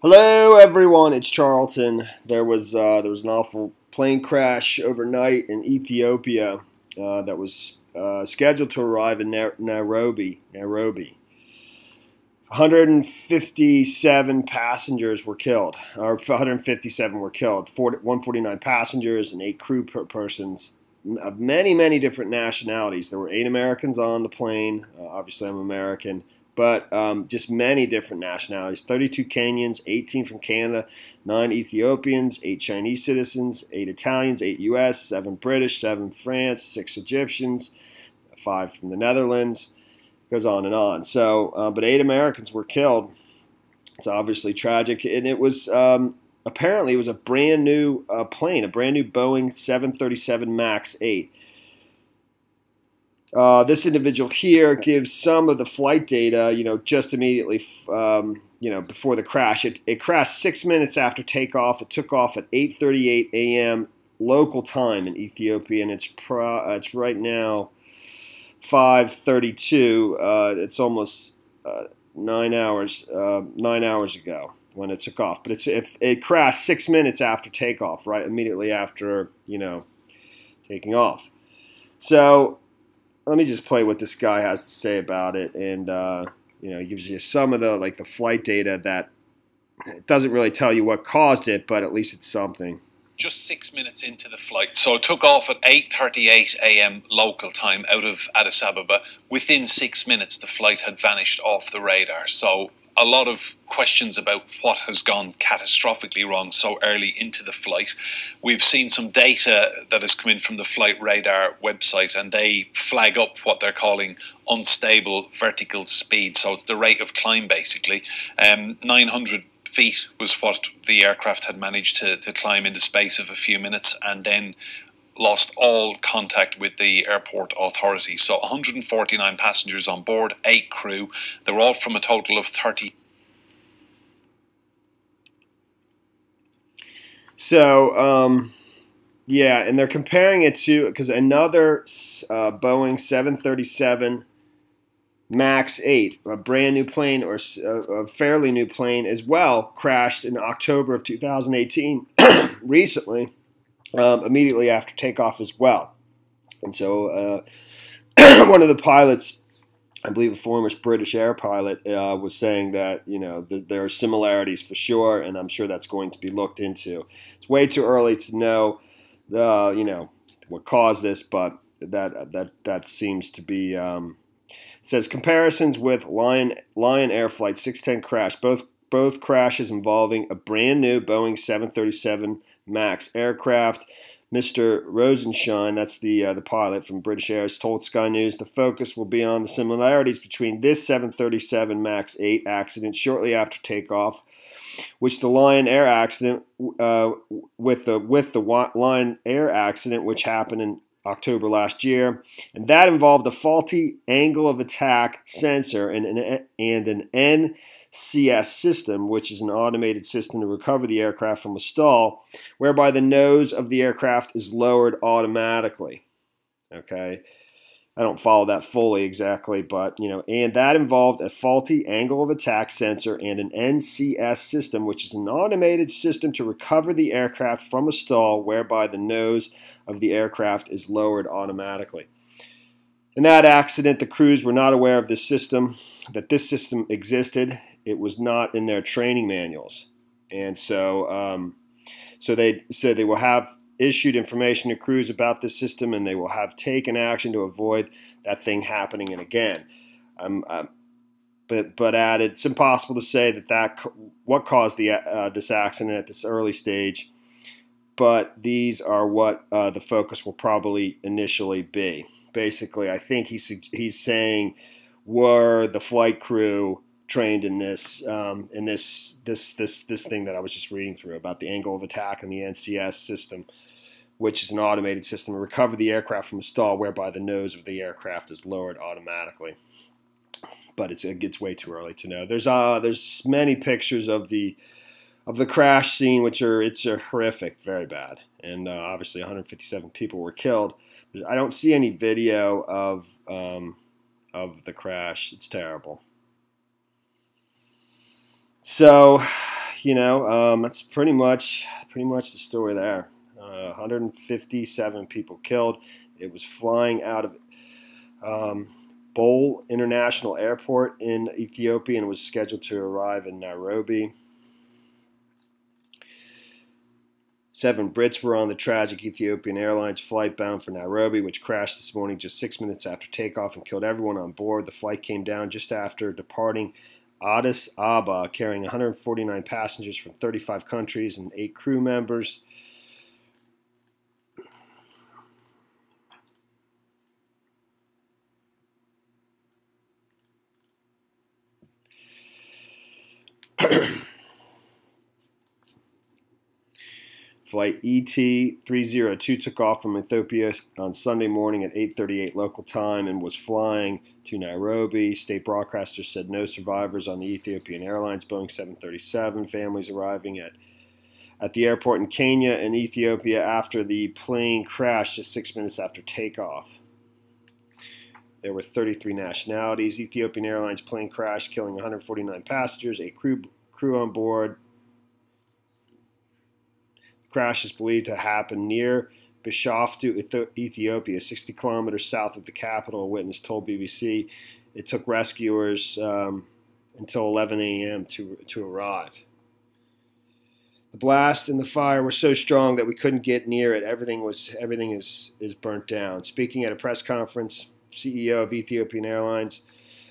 Hello, everyone. It's Charlton. There was an awful plane crash overnight in Ethiopia that was scheduled to arrive in Nairobi. 157 passengers were killed, or 157 were killed. 149 passengers and 8 crew persons of many different nationalities. There were 8 Americans on the plane. Obviously, I'm American. But just many different nationalities, 32 Kenyans, 18 from Canada, 9 Ethiopians, 8 Chinese citizens, 8 Italians, 8 U.S., 7 British, 7 France, 6 Egyptians, 5 from the Netherlands. It goes on and on. So, but 8 Americans were killed. It's obviously tragic. And it was, apparently it was a brand new plane, a brand new Boeing 737 MAX 8. This individual here gives some of the flight data, just immediately, before the crash. It crashed 6 minutes after takeoff. It took off at 8:38 a.m. local time in Ethiopia, and it's right now 5:32. It's almost 9 hours ago when it took off. But it crashed 6 minutes after takeoff, right immediately after taking off. So let me just play what this guy has to say about it, and he gives you some of the flight data that it doesn't really tell you what caused it, but at least it's something. Just 6 minutes into the flight, so it took off at 8:38 a.m. local time out of Addis Ababa. Within 6 minutes, the flight had vanished off the radar. So a lot of questions about what has gone catastrophically wrong so early into the flight. We've seen some data that has come in from the Flight Radar website, and they flag up what they're calling unstable vertical speed. So it's the rate of climb, basically. 900 feet was what the aircraft had managed to climb in the space of a few minutes, and then lost all contact with the airport authorities. So 149 passengers on board, 8 crew. They were all from a total of 30. So, yeah, and they're comparing it to, because another Boeing 737 MAX 8, a brand new plane, or a fairly new plane as well, crashed in October of 2018, recently. Immediately after takeoff as well. And so one of the pilots, I believe a former British air pilot, was saying that there are similarities for sure, and I'm sure that's going to be looked into. It's way too early to know what caused this, but that seems to be. It says comparisons with Lion Air Flight 610 crash. Both crashes involving a brand new Boeing 737 MAX aircraft. Mr. Rosenshine, that's the pilot from British Airways, told Sky News the focus will be on the similarities between this 737 MAX 8 accident shortly after takeoff, which the Lion Air accident with the Lion Air accident, which happened in October last year, and that involved a faulty angle of attack sensor and an NCS system, which is an automated system to recover the aircraft from a stall, whereby the nose of the aircraft is lowered automatically. Okay, I don't follow that fully exactly, but and that involved a faulty angle of attack sensor and an NCS system, which is an automated system to recover the aircraft from a stall, whereby the nose of the aircraft is lowered automatically. In that accident, the crews were not aware of this system, that this system existed. It was not in their training manuals, and so they said they will have issued information to crews about this system, and they will have taken action to avoid that thing happening again. But added, it's impossible to say that what caused this accident at this early stage, but these are what the focus will probably initially be. Basically, I think he's saying, were the flight crew trained in this thing that I was just reading through about the angle of attack and the NCS system, which is an automated system to recover the aircraft from a stall, whereby the nose of the aircraft is lowered automatically. But it gets way too early to know. There's many pictures of the crash scene, it's horrific, very bad, and obviously 157 people were killed. I don't see any video of the crash. It's terrible. So, that's pretty much the story there. 157 people killed. It was flying out of Bole International Airport in Ethiopia and was scheduled to arrive in Nairobi. 7 Brits were on the tragic Ethiopian Airlines flight bound for Nairobi, which crashed this morning just 6 minutes after takeoff and killed everyone on board. The flight came down just after departing Addis Ababa, carrying 149 passengers from 35 countries and 8 crew members. Flight ET-302 took off from Ethiopia on Sunday morning at 8:38 local time and was flying to Nairobi. State broadcasters said no survivors on the Ethiopian Airlines Boeing 737. Families arriving at the airport in Kenya and Ethiopia after the plane crashed just 6 minutes after takeoff. There were 33 nationalities. Ethiopian Airlines plane crashed, killing 149 passengers, 8 crew on board. Crash is believed to happen near Bishoftu, Ethiopia, 60 kilometers south of the capital. A witness told BBC it took rescuers until 11 a.m. to arrive. The blast and the fire were so strong that we couldn't get near it. Everything is burnt down. Speaking at a press conference, CEO of Ethiopian Airlines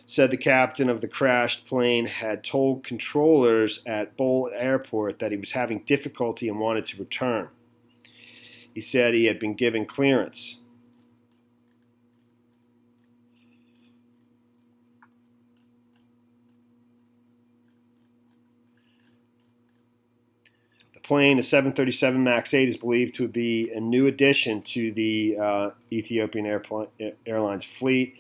said the captain of the crashed plane had told controllers at Bole Airport that he was having difficulty and wanted to return. He said he had been given clearance. The plane, a 737 MAX 8, is believed to be a new addition to the Ethiopian Airlines fleet,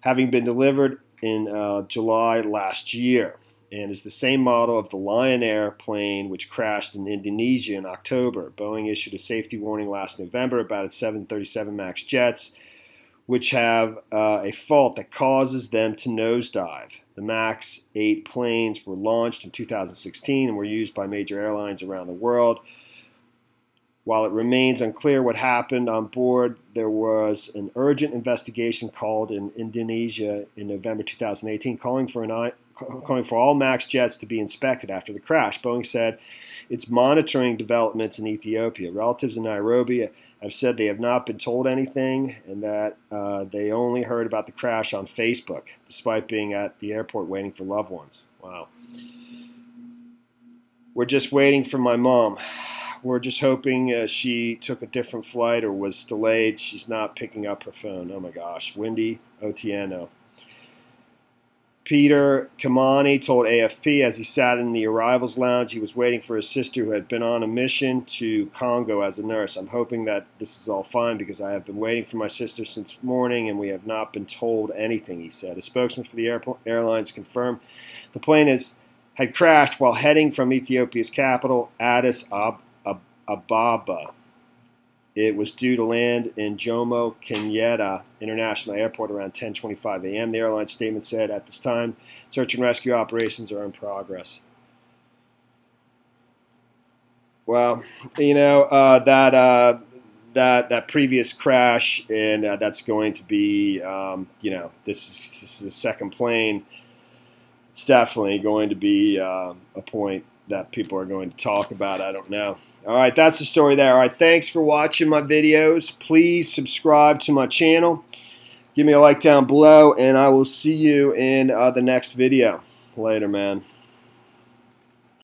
having been delivered in July last year, and is the same model of the Lion Air plane which crashed in Indonesia in October. Boeing issued a safety warning last November about its 737 MAX jets, which have a fault that causes them to nosedive. The MAX 8 planes were launched in 2016 and were used by major airlines around the world. While it remains unclear what happened on board, there was an urgent investigation called in Indonesia in November 2018, calling for all MAX jets to be inspected after the crash. Boeing said it's monitoring developments in Ethiopia. Relatives in Nairobi have said they have not been told anything and that they only heard about the crash on Facebook, despite being at the airport waiting for loved ones. Wow. We're just waiting for my mom. We're just hoping she took a different flight or was delayed. She's not picking up her phone. Oh my gosh. Wendy Otieno. Peter Kamani told AFP as he sat in the arrivals lounge he was waiting for his sister who had been on a mission to Congo as a nurse. I'm hoping that this is all fine because I have been waiting for my sister since morning and we have not been told anything, he said. A spokesman for the airlines confirmed the plane had crashed while heading from Ethiopia's capital, Addis Ababa. It was due to land in Jomo Kenyatta International Airport around 10:25 a.m. The airline statement said at this time, search and rescue operations are in progress. Well, that previous crash, and that's going to be, this is the second plane. It's definitely going to be a point that people are going to talk about. I don't know. All right, that's the story there. All right, thanks for watching my videos. Please subscribe to my channel. Give me a like down below, and I will see you in the next video. Later, man.